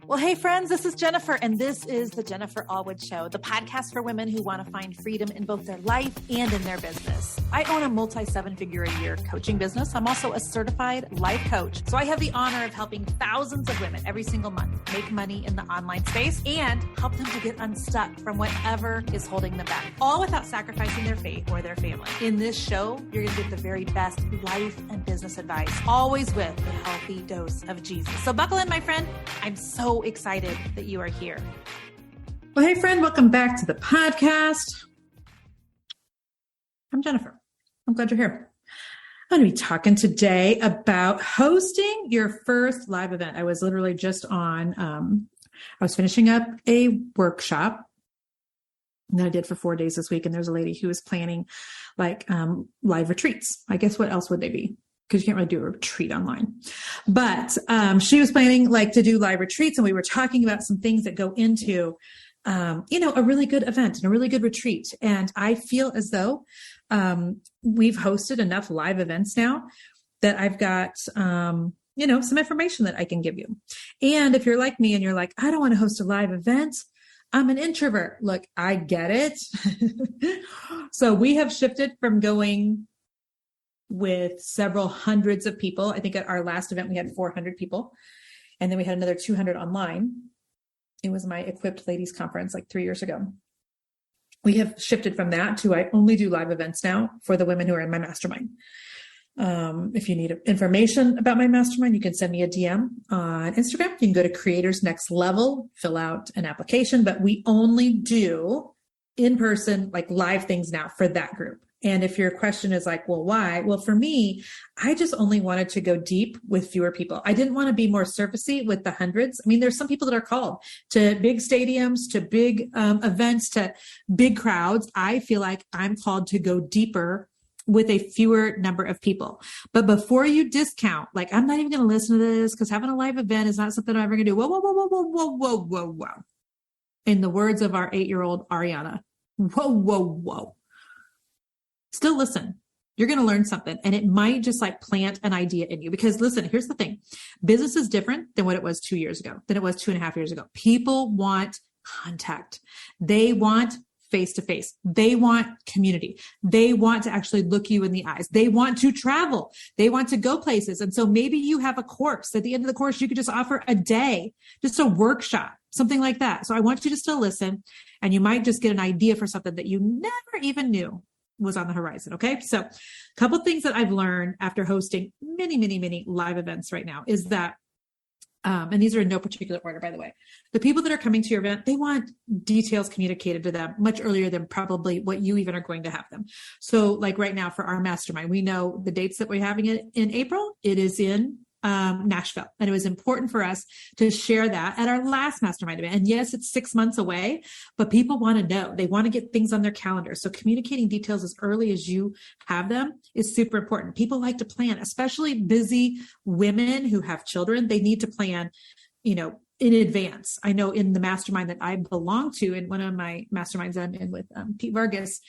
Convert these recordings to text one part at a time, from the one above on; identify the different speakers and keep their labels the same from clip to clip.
Speaker 1: Well, hey friends, this is Jennifer, and this is the Jennifer Allwood Show, the podcast for women who want to find freedom in both their life and in their business. I own a multi-7-figure-a-year coaching business. I'm also a certified life coach. So I have the honor of helping thousands of women every single month make money in the online space and help them to get unstuck from whatever is holding them back, all without sacrificing their faith or their family. In this show, you're going to get the very best life and business advice, always with a healthy dose of Jesus. So buckle in, my friend. I'm so excited that you are here.
Speaker 2: Well, hey friend, welcome back to the podcast. I'm Jennifer. I'm glad you're here. I'm going to be talking today about hosting your first live event. I was literally just on, I was finishing up a workshop that I did for 4 days this week. And there's a lady who was planning like live retreats. I guess what else would they be? Because you can't really do a retreat online. But she was planning like to do live retreats, and we were talking about some things that go into, a really good event and a really good retreat. And I feel as though we've hosted enough live events now that I've got, some information that I can give you. And if you're like me and you're like, I don't want to host a live event, I'm an introvert. Look, I get it. So we have shifted from going with several hundreds of people. I think at our last event, we had 400 people. And then we had another 200 online. It was my Equipped Ladies Conference like 3 years ago. We have shifted from that to I only do live events now for the women who are in my mastermind. If you need information about my mastermind, you can send me a DM on Instagram. You can go to Creators Next Level, fill out an application, but we only do in-person, like live things now for that group. And if your question is like, well, why? Well, for me, I just only wanted to go deep with fewer people. I didn't want to be more surfacey with the hundreds. I mean, there's some people that are called to big stadiums, to big events, to big crowds. I feel like I'm called to go deeper with a fewer number of people. But before you discount, like, I'm not even going to listen to this because having a live event is not something I'm ever going to do. Whoa, whoa, whoa, whoa, whoa, whoa, whoa, whoa, whoa. In the words of our 8-year-old Ariana, whoa, whoa, whoa. Still listen. You're going to learn something, and it might just like plant an idea in you. Because listen, here's the thing. Business is different than what it was 2 years ago, than it was 2.5 years ago. People want contact. They want face-to-face. They want community. They want to actually look you in the eyes. They want to travel. They want to go places. And so maybe you have a course. At the end of the course, you could just offer a day, just a workshop, something like that. So I want you to still listen, and you might just get an idea for something that you never even knew was on the horizon. Okay. So a couple of things that I've learned after hosting many, many, many live events right now is that, and these are in no particular order, by the way, the people that are coming to your event, they want details communicated to them much earlier than probably what you even are going to have them. So like right now for our mastermind, we know the dates that we're having it in April. It is in Nashville. And it was important for us to share that at our last mastermind event. And yes, it's 6 months away, but people want to know. They want to get things on their calendar. So communicating details as early as you have them is super important. People like to plan, especially busy women who have children. They need to plan, in advance. I know in the mastermind that I belong to, in one of my masterminds I'm in with Pete Vargas,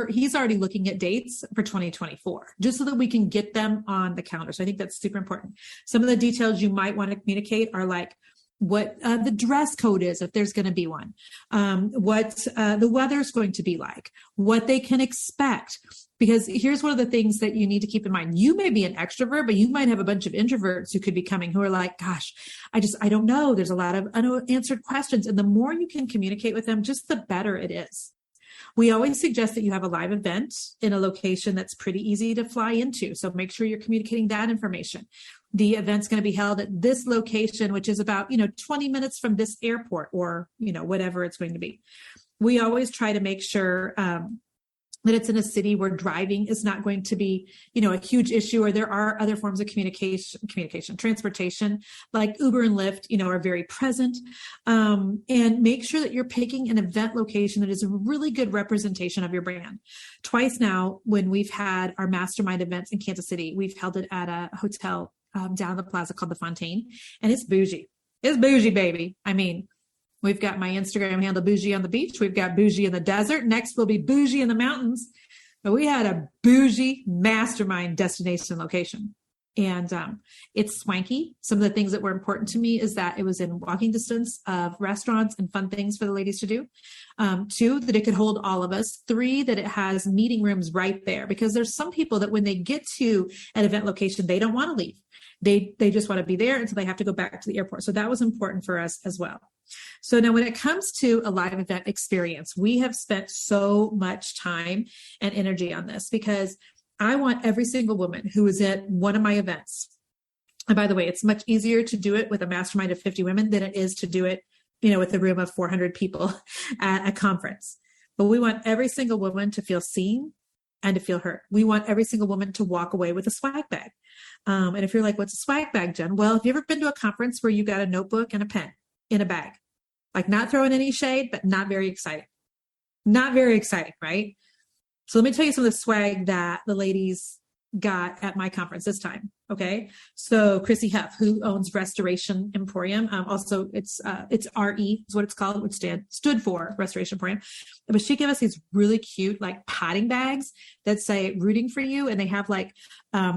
Speaker 2: he's already looking at dates for 2024, just so that we can get them on the calendar. So I think that's super important. Some of the details you might want to communicate are like what the dress code is, if there's going to be one, what the weather's going to be like, what they can expect. Because here's one of the things that you need to keep in mind. You may be an extrovert, but you might have a bunch of introverts who could be coming who are like, gosh, I don't know. There's a lot of unanswered questions. And the more you can communicate with them, just the better it is. We always suggest that you have a live event in a location that's pretty easy to fly into. So make sure you're communicating that information. The event's going to be held at this location, which is about, 20 minutes from this airport or, whatever it's going to be. We always try to make sure, that it's in a city where driving is not going to be, a huge issue, or there are other forms of transportation, like Uber and Lyft, are very present. And make sure that you're picking an event location that is a really good representation of your brand. Twice now, when we've had our mastermind events in Kansas City, we've held it at a hotel down the plaza called the Fontaine, and it's bougie. It's bougie, baby. I mean, we've got my Instagram handle, Bougie on the Beach. We've got Bougie in the Desert. Next will be Bougie in the Mountains. But we had a bougie mastermind destination location. And it's swanky. Some of the things that were important to me is that it was in walking distance of restaurants and fun things for the ladies to do. 2, that it could hold all of us. 3, that it has meeting rooms right there, because there's some people that when they get to an event location, they don't want to leave. They just want to be there until they have to go back to the airport. So that was important for us as well. So now when it comes to a live event experience, we have spent so much time and energy on this because I want every single woman who is at one of my events. And by the way, it's much easier to do it with a mastermind of 50 women than it is to do it, with a room of 400 people at a conference. But we want every single woman to feel seen and to feel heard. We want every single woman to walk away with a swag bag. And if you're like, what's a swag bag, Jen? Well, have you ever been to a conference where you got a notebook and a pen in a bag? Like, not throwing any shade, but not very exciting. Not very exciting, right? So let me tell you some of the swag that the ladies got at my conference this time. Okay. So Chrissy Huff, who owns Restoration Emporium. Also it's RE is what it's called, which stood for Restoration Emporium. But she gave us these really cute, like, potting bags that say rooting for you. And they have like,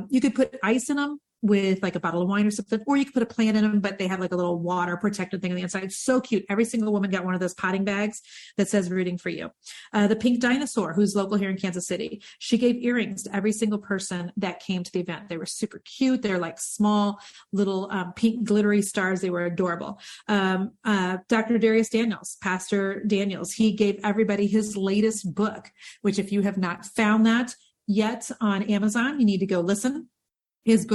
Speaker 2: you could put ice in them with like a bottle of wine or something, or you could put a plant in them, but they have like a little water protected thing on the inside. It's so cute. Every single woman got one of those potting bags that says rooting for you. The Pink Dinosaur, who's local here in Kansas City, she gave earrings to every single person that came to the event. They were super cute. They're like small little pink glittery stars. They were adorable. Dr. Darius Daniels, Pastor Daniels, he gave everybody his latest book, which if you have not found that yet on Amazon, you need to go listen. His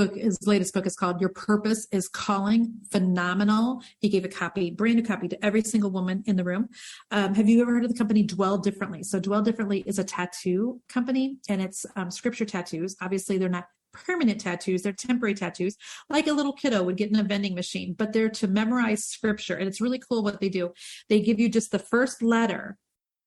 Speaker 2: latest book is called Your Purpose is Calling. Phenomenal. He gave a copy, brand new copy, to every single woman in the room. Have you ever heard of the company Dwell Differently? So Dwell Differently is a tattoo company, and it's scripture tattoos. Obviously, they're not permanent tattoos. They're temporary tattoos, like a little kiddo would get in a vending machine, but they're to memorize scripture. And it's really cool what they do. They give you just the first letter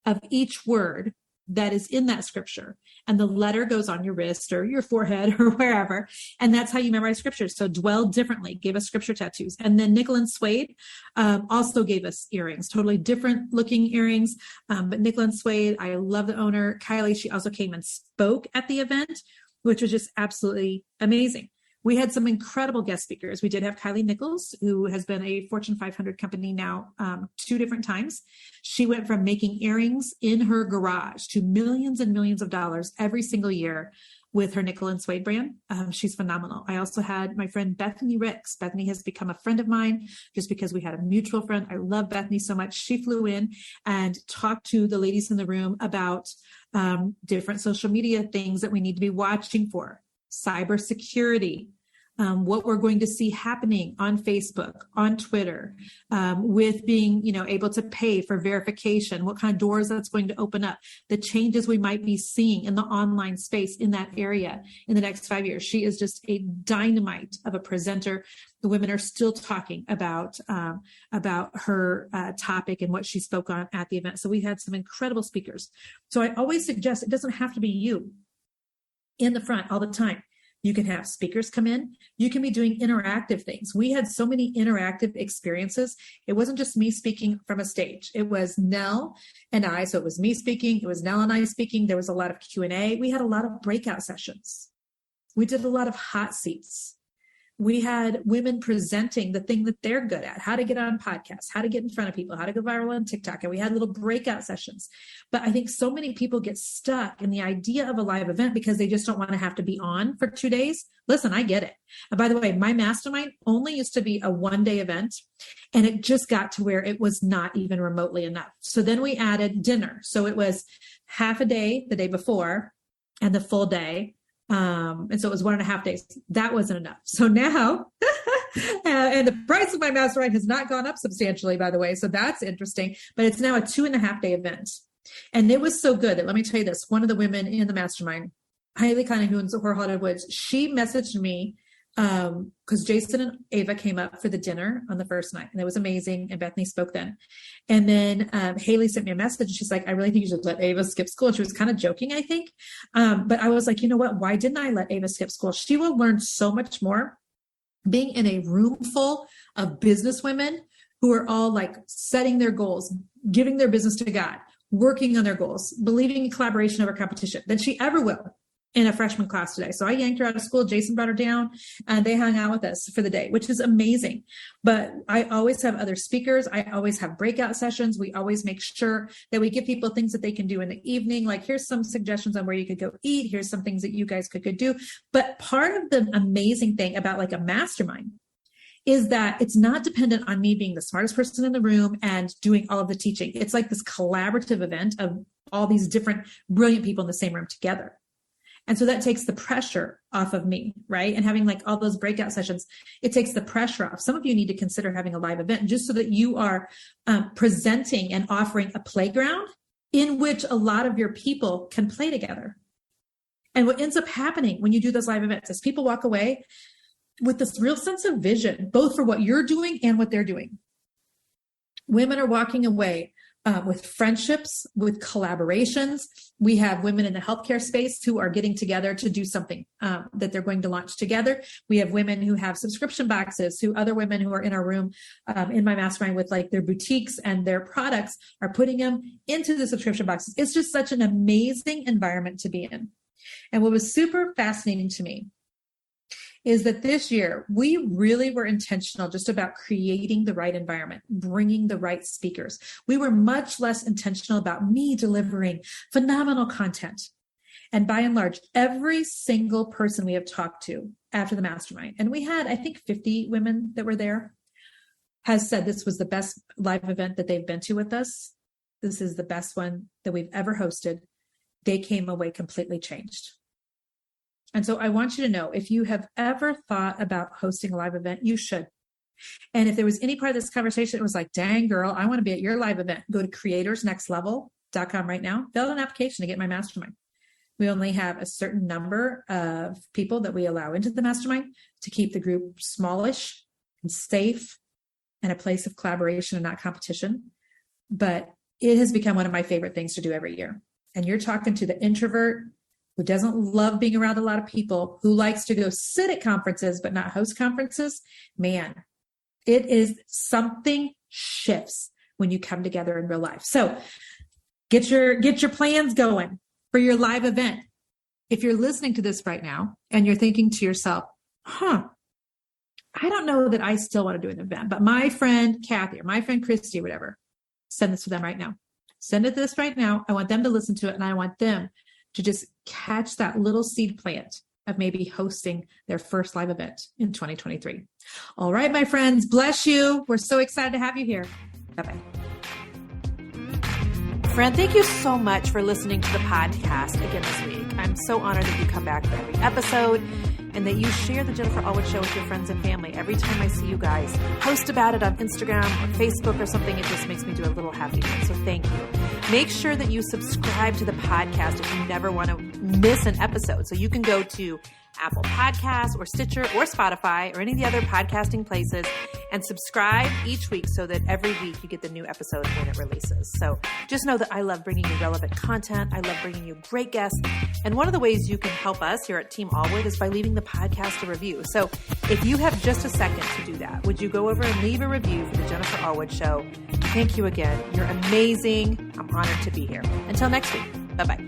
Speaker 2: of each word that is in that scripture. And the letter goes on your wrist or your forehead or wherever. And that's how you memorize scriptures. So Dwell Differently gave us scripture tattoos. And then Nickel and Suede also gave us earrings, totally different looking earrings. But Nickel and Suede, I love the owner, Kylie. She also came and spoke at the event, which was just absolutely amazing. We had some incredible guest speakers. We did have Kylie Nichols, who has been a Fortune 500 company now 2 different times. She went from making earrings in her garage to millions and millions of dollars every single year with her Nickel and Suede brand. She's phenomenal. I also had my friend Bethany Ricks. Bethany has become a friend of mine just because we had a mutual friend. I love Bethany so much. She flew in and talked to the ladies in the room about different social media things that we need to be watching for. Cybersecurity, what we're going to see happening on Facebook, on Twitter, with being, able to pay for verification, what kind of doors that's going to open up, the changes we might be seeing in the online space in that area in the next 5 years. She is just a dynamite of a presenter. The women are still talking about her topic and what she spoke on at the event. So we had some incredible speakers. So I always suggest it doesn't have to be you in the front all the time. You can have speakers come in. You can be doing interactive things. We had so many interactive experiences. It wasn't just me speaking from a stage. It was Nell and I. So it was me speaking. It was Nell and I speaking. There was a lot of Q&A. We had a lot of breakout sessions. We did a lot of hot seats. We had women presenting the thing that they're good at, how to get on podcasts, how to get in front of people, how to go viral on TikTok. And we had little breakout sessions. But I think so many people get stuck in the idea of a live event because they just don't want to have to be on for 2 days. Listen, I get it. And by the way, my mastermind only used to be a 1-day event, and it just got to where it was not even remotely enough. So then we added dinner. So it was half a day the day before and the full day. And so it was 1.5 days. That wasn't enough. So now, and the price of my mastermind has not gone up substantially, by the way. So that's interesting, but it's now a 2.5-day event. And it was so good that, let me tell you this, one of the women in the mastermind, Hailey Connie, who in Horholder Woods, she messaged me, because Jason and Ava came up for the dinner on the first night, and it was amazing. And Bethany spoke then. And then Haley sent me a message. She's like, I really think you should let Ava skip school. And she was kind of joking, I think. But I was like, you know what? Why didn't I let Ava skip school? She will learn so much more being in a room full of business women who are all like setting their goals, giving their business to God, working on their goals, believing in collaboration over competition than she ever will in a freshman class today. So I yanked her out of school. Jason brought her down and they hung out with us for the day, which is amazing. But I always have other speakers. I always have breakout sessions. We always make sure that we give people things that they can do in the evening. Like, here's some suggestions on where you could go eat. Here's some things that you guys could do. But part of the amazing thing about like a mastermind is that it's not dependent on me being the smartest person in the room and doing all of the teaching. It's like this collaborative event of all these different brilliant people in the same room together. And so that takes the pressure off of me, right? And having like all those breakout sessions, it takes the pressure off. Some of you need to consider having a live event just so that you are presenting and offering a playground in which a lot of your people can play together. And what ends up happening when you do those live events is people walk away with this real sense of vision, both for what you're doing and what they're doing. Women are walking away with friendships, with collaborations. We have women in the healthcare space who are getting together to do something that they're going to launch together. We have women who have subscription boxes, other women who are in our room in my mastermind with like their boutiques and their products are putting them into the subscription boxes. It's just such an amazing environment to be in. And what was super fascinating to me is that this year, we really were intentional just about creating the right environment, bringing the right speakers. We were much less intentional about me delivering phenomenal content. And by and large, every single person we have talked to after the mastermind, and we had, I think, 50 women that were there, has said this was the best live event that they've been to with us. This is the best one that we've ever hosted. They came away completely changed. And so I want you to know, if you have ever thought about hosting a live event, you should. And if there was any part of this conversation that was like, dang girl, I want to be at your live event, go to creatorsnextlevel.com right now, fill out an application to get my mastermind. We only have a certain number of people that we allow into the mastermind to keep the group smallish and safe and a place of collaboration and not competition. But it has become one of my favorite things to do every year. And you're talking to the introvert who doesn't love being around a lot of people, who likes to go sit at conferences but not host conferences. Man, it is something shifts when you come together in real life. So get your plans going for your live event. If you're listening to this right now and you're thinking to yourself, I don't know that I still want to do an event, but my friend Kathy or my friend Christy or whatever, send this to them right now. Send it to this right now. I want them to listen to it, and I want them to just catch that little seed plant of maybe hosting their first live event in 2023. All right, my friends, bless you. We're so excited to have you here. Bye-bye.
Speaker 1: Friend, thank you so much for listening to the podcast again this week. I'm so honored that you come back for every episode and that you share the Jennifer Allwood Show with your friends and family. Every time I see you guys post about it on Instagram or Facebook or something, it just makes me do a little happy. So thank you. Make sure that you subscribe to the podcast if you never want to miss an episode. So you can go to Apple Podcasts or Stitcher or Spotify or any of the other podcasting places and subscribe each week so that every week you get the new episode when it releases. So just know that I love bringing you relevant content. I love bringing you great guests. And one of the ways you can help us here at Team Allwood is by leaving the podcast a review. So if you have just a second to do that, would you go over and leave a review for the Jennifer Allwood Show? Thank you again. You're amazing. I'm honored to be here. Until next week. Bye-bye.